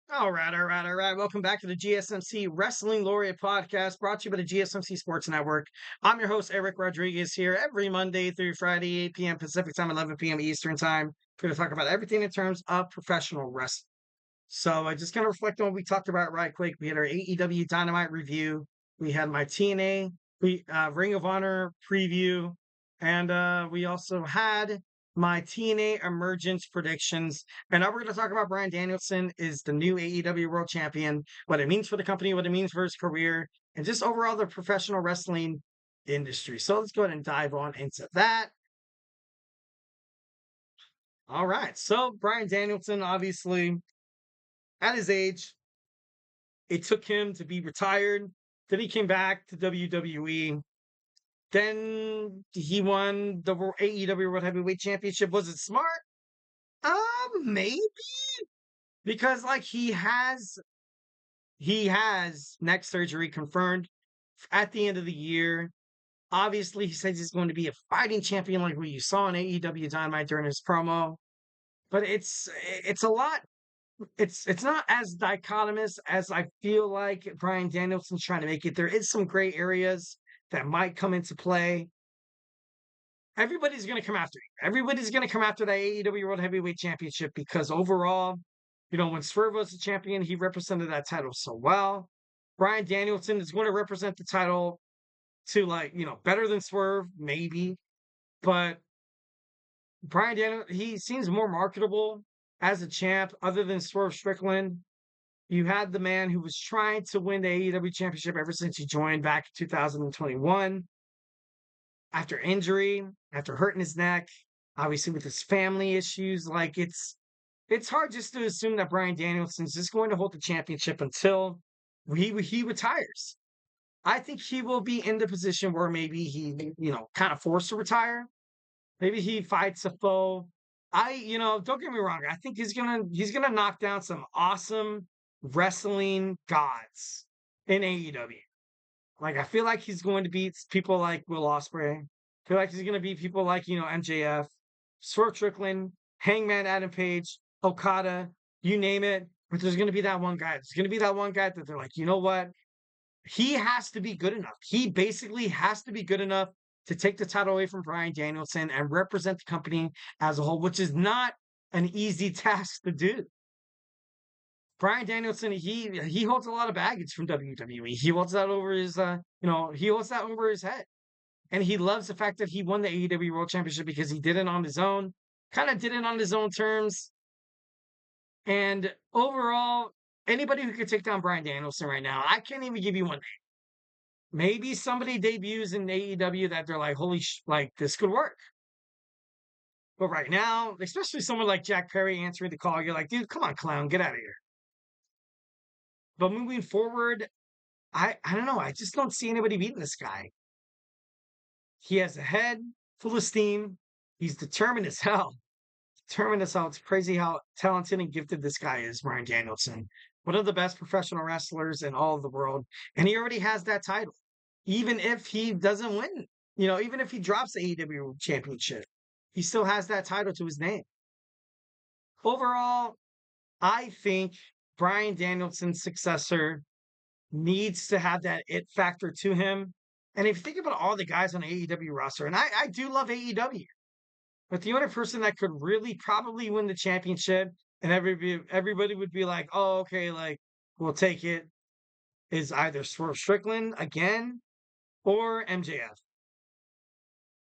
All right. Welcome back to the GSMC Wrestling Laureate Podcast, brought to you by the GSMC Sports Network. I'm your host, Eric Rodriguez, here every Monday through Friday, 8 p.m. Pacific Time, 11 p.m. Eastern Time. We're going to talk about everything in terms of professional wrestling. So I just kind of reflect on what we talked about right quick. We had our AEW Dynamite review. We had my TNA Ring of Honor preview. And we also had my TNA Emergence predictions. And now we're going to talk about Bryan Danielson is the new AEW World Champion, what it means for the company, what it means for his career, and just overall the professional wrestling industry. So let's go ahead and dive on into that. All right. So Bryan Danielson, obviously, at his age, it took him to be retired. Then he came back to WWE. Then he won the AEW World Heavyweight Championship. Was it smart? Maybe because like he has neck surgery confirmed at the end of the year. Obviously, he says he's going to be a fighting champion, like what you saw on AEW Dynamite during his promo. But it's a lot. It's not as dichotomous as I feel like Bryan Danielson's trying to make it. There is some gray areas that might come into play. Everybody's going to come after him. Everybody's going to come after that AEW World Heavyweight Championship because overall, when Swerve was the champion, he represented that title so well. Bryan Danielson is going to represent the title to better than Swerve, maybe. But Bryan Danielson, he seems more marketable as a champ other than Swerve Strickland. You had the man who was trying to win the AEW championship ever since he joined back in 2021. After injury, after hurting his neck, obviously with his family issues, it's hard just to assume that Bryan Danielson's just going to hold the championship until he retires. I think he will be in the position where maybe he, kind of forced to retire. Maybe he fights a foe. Don't get me wrong. I think he's gonna knock down some awesome wrestling gods in AEW. Like I feel like he's going to beat people like Will Ospreay. I feel like he's going to beat people like MJF, Swerve Strickland, Hangman Adam Page, Okada, you name it. But there's going to be that one guy. There's going to be that one guy that they're like, you know what? He has to be good enough. He basically has to be good enough to take the title away from Bryan Danielson and represent the company as a whole, which is not an easy task to do. Bryan Danielson, he holds a lot of baggage from WWE. He holds that over his he holds that over his head. And he loves the fact that he won the AEW World Championship because he did it on his own, kind of did it on his own terms. And overall, anybody who could take down Bryan Danielson right now, I can't even give you one name. Maybe somebody debuts in AEW that they're like, like this could work. But right now, especially someone like Jack Perry answering the call, you're like, dude, come on, clown, get out of here. But moving forward, I don't know. I just don't see anybody beating this guy. He has a head full of steam. He's determined as hell. Determined as hell. It's crazy how talented and gifted this guy is, Bryan Danielson. One of the best professional wrestlers in all of the world. And he already has that title. Even if he doesn't win, even if he drops the AEW championship, he still has that title to his name. Overall, I think Bryan Danielson's successor needs to have that it factor to him. And if you think about all the guys on the AEW roster, and I do love AEW, but the only person that could really probably win the championship and everybody would be like, oh, okay, like, we'll take it, is either Swerve Strickland again or MJF.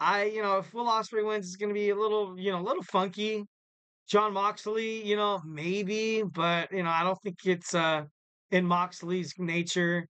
If Will Ospreay wins, it's going to be a little funky. John Moxley, maybe, but, I don't think it's in Moxley's nature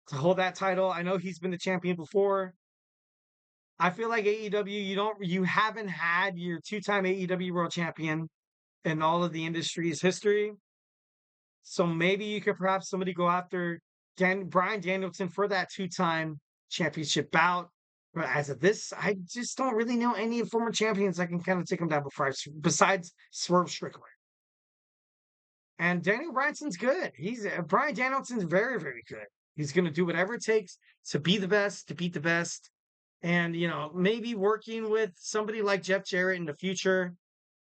to hold that title. I know he's been the champion before. I feel like AEW, you haven't had your two-time AEW World Champion in all of the industry's history. So maybe you could perhaps somebody go after Bryan Danielson for that two-time championship bout. But as of this, I just don't really know any former champions that can kind of take him down besides Swerve Strickland. And Daniel Branson's good. Bryan Danielson's very, very good. He's going to do whatever it takes to be the best, to beat the best. And, maybe working with somebody like Jeff Jarrett in the future.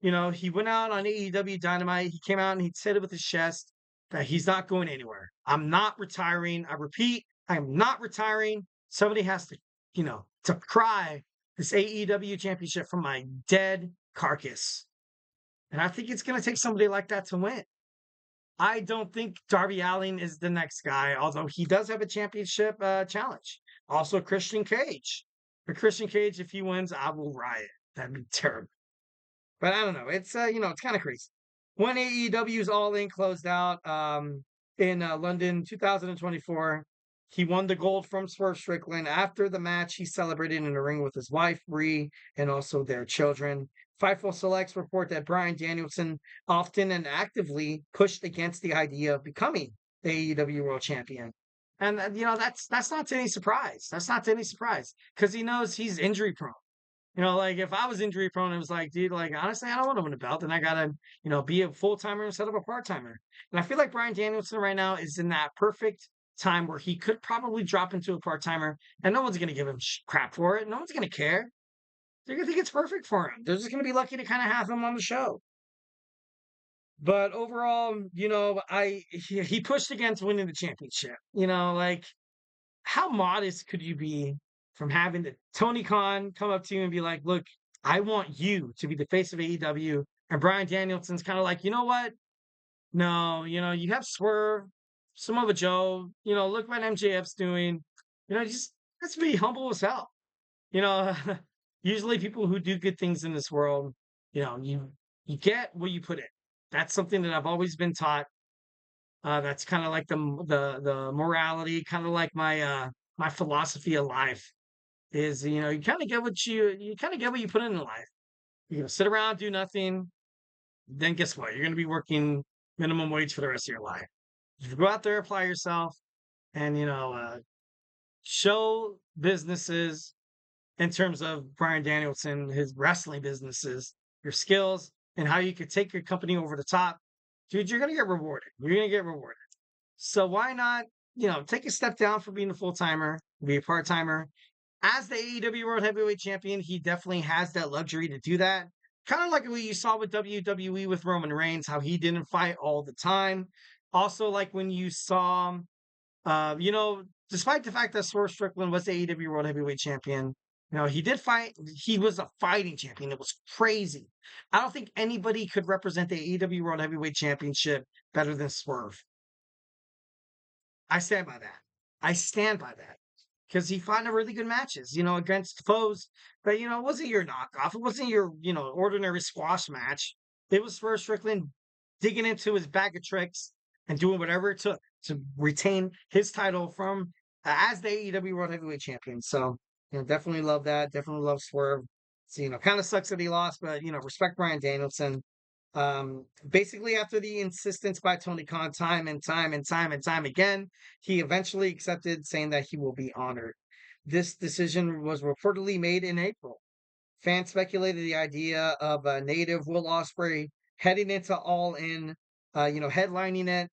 He went out on AEW Dynamite. He came out and he said it with his chest. that he's not going anywhere. I'm not retiring. I repeat, I'm not retiring. Somebody has to, to pry this AEW championship from my dead carcass. And I think it's going to take somebody like that to win. I don't think Darby Allin is the next guy, although he does have a championship challenge. Also, Christian Cage. For Christian Cage, if he wins, I will riot. That'd be terrible. But I don't know. It's it's kind of crazy. When AEW's All In closed out in London 2024, he won the gold from Swerve Strickland. After the match, he celebrated in the ring with his wife, Brie, and also their children. Fightful Selects report that Bryan Danielson often and actively pushed against the idea of becoming the AEW World Champion. And, that's not to any surprise. That's not to any surprise because he knows he's injury prone. Like if I was injury prone, it was like, dude, like honestly, I don't want to win a belt. Then I gotta, be a full timer instead of a part timer. And I feel like Bryan Danielson right now is in that perfect time where he could probably drop into a part timer, and no one's gonna give him crap for it. No one's gonna care. They're gonna think it's perfect for him. They're just gonna be lucky to kind of have him on the show. But overall, he pushed against winning the championship. Like how modest could you be from having the Tony Khan come up to you and be like, look, I want you to be the face of AEW. And Bryan Danielson's kind of like, you know what? No, you have Swerve, Samoa Joe, look what MJF's doing. Just let's be humble as hell. You know, usually people who do good things in this world, you get what you put in. That's something that I've always been taught. That's kind of like the morality, kind of like my philosophy of life is, you kind of get you kind of get what you put in life. You're gonna sit around, do nothing, then guess what? You're gonna be working minimum wage for the rest of your life. You go out there, apply yourself, and show businesses in terms of Bryan Danielson, his wrestling businesses, your skills, and how you could take your company over the top. Dude, you're gonna get rewarded. You're gonna get rewarded. So why not, take a step down from being a full timer, be a part timer. As the AEW World Heavyweight Champion, he definitely has that luxury to do that. Kind of like what you saw with WWE with Roman Reigns, how he didn't fight all the time. Also, like when you saw, despite the fact that Swerve Strickland was the AEW World Heavyweight Champion, he did fight. He was a fighting champion. It was crazy. I don't think anybody could represent the AEW World Heavyweight Championship better than Swerve. I stand by that. I stand by that because he fought in really good matches, against foes that, it wasn't your knockoff. It wasn't your, ordinary squash match. It was Swerve Strickland digging into his bag of tricks and doing whatever it took to retain his title from as the AEW World Heavyweight Champion. So, definitely love that. Definitely love Swerve. So, kind of sucks that he lost, but, respect Bryan Danielson. Basically, after the insistence by Tony Khan time and time and time and time again, he eventually accepted, saying that he will be honored. This decision was reportedly made in April. Fans speculated the idea of a native Will Ospreay heading into All In, headlining it.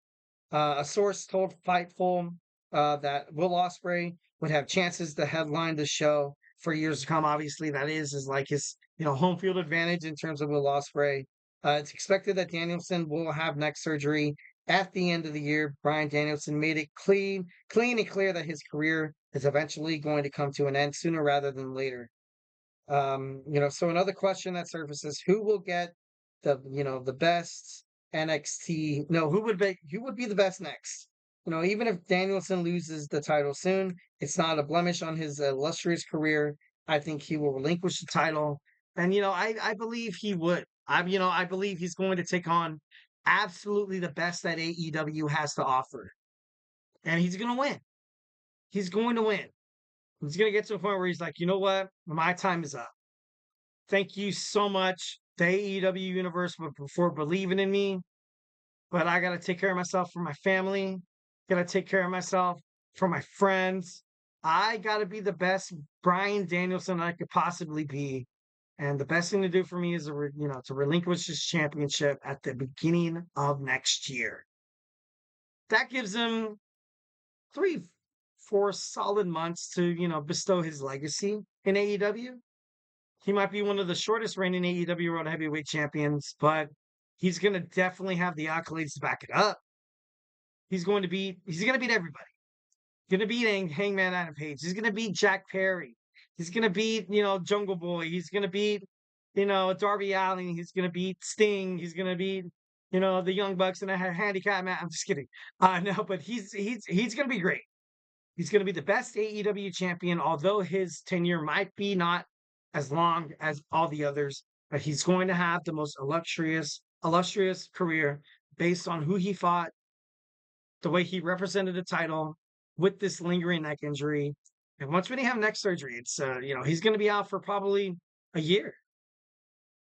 A source told Fightful that Will Ospreay would have chances to headline the show for years to come. Obviously, that is like his home field advantage in terms of Will Ospreay. It's expected that Danielson will have neck surgery at the end of the year. Bryan Danielson made it clean and clear that his career is eventually going to come to an end sooner rather than later. So another question that surfaces: who will get the best NXT? No, who would be the best next? Even if Danielson loses the title soon, it's not a blemish on his illustrious career. I think he will relinquish the title, and I believe he would. I believe he's going to take on absolutely the best that AEW has to offer, and he's going to win. He's going to win. He's going to get to a point where he's like, you know what, my time is up. Thank you so much, the AEW universe, for believing in me. But I got to take care of myself for my family. Got to take care of myself for my friends. I got to be the best Bryan Danielson I could possibly be. And the best thing to do for me is to relinquish this championship at the beginning of next year. That gives him 3-4 solid months to bestow his legacy in AEW. He might be one of the shortest reigning AEW World Heavyweight Champions, but he's going to definitely have the accolades to back it up. He's going to beat everybody. Going to beat Hangman Adam Page. He's going to beat Jack Perry. He's going to beat, Jungle Boy. He's going to beat, Darby Allin. He's going to beat Sting. He's going to beat, the Young Bucks and a handicap match. I'm just kidding. No, but he's going to be great. He's going to be the best AEW champion, although his tenure might be not as long as all the others, but he's going to have the most illustrious career based on who he fought, the way he represented the title with this lingering neck injury. And once when he have neck surgery, it's he's going to be out for probably a year.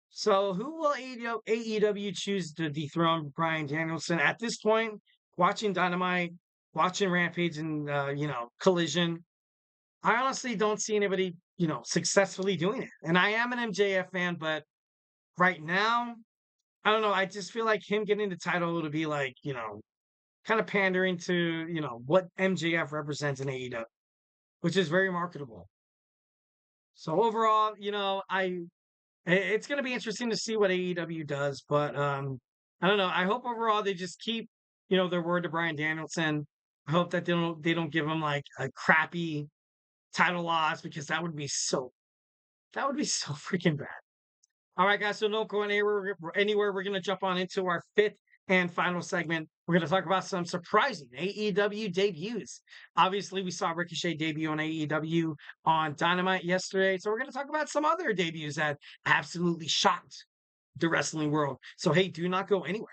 So who will AEW choose to dethrone Bryan Danielson at this point? Watching Dynamite, watching Rampage, and Collision, I honestly don't see anybody successfully doing it. And I am an MJF fan, but right now, I don't know. I just feel like him getting the title to be like kind of pandering to what MJF represents in AEW, which is very marketable. So overall, it's going to be interesting to see what AEW does, but I don't know. I hope overall they just keep their word to Bryan Danielson. I hope that they don't give him like a crappy title loss, because that would be so freaking bad. All right, guys. So don't go anywhere. We're going to jump on into our fifth and final segment. We're going to talk about some surprising AEW debuts. Obviously, we saw Ricochet debut on AEW on Dynamite yesterday. So we're going to talk about some other debuts that absolutely shocked the wrestling world. So, hey, do not go anywhere.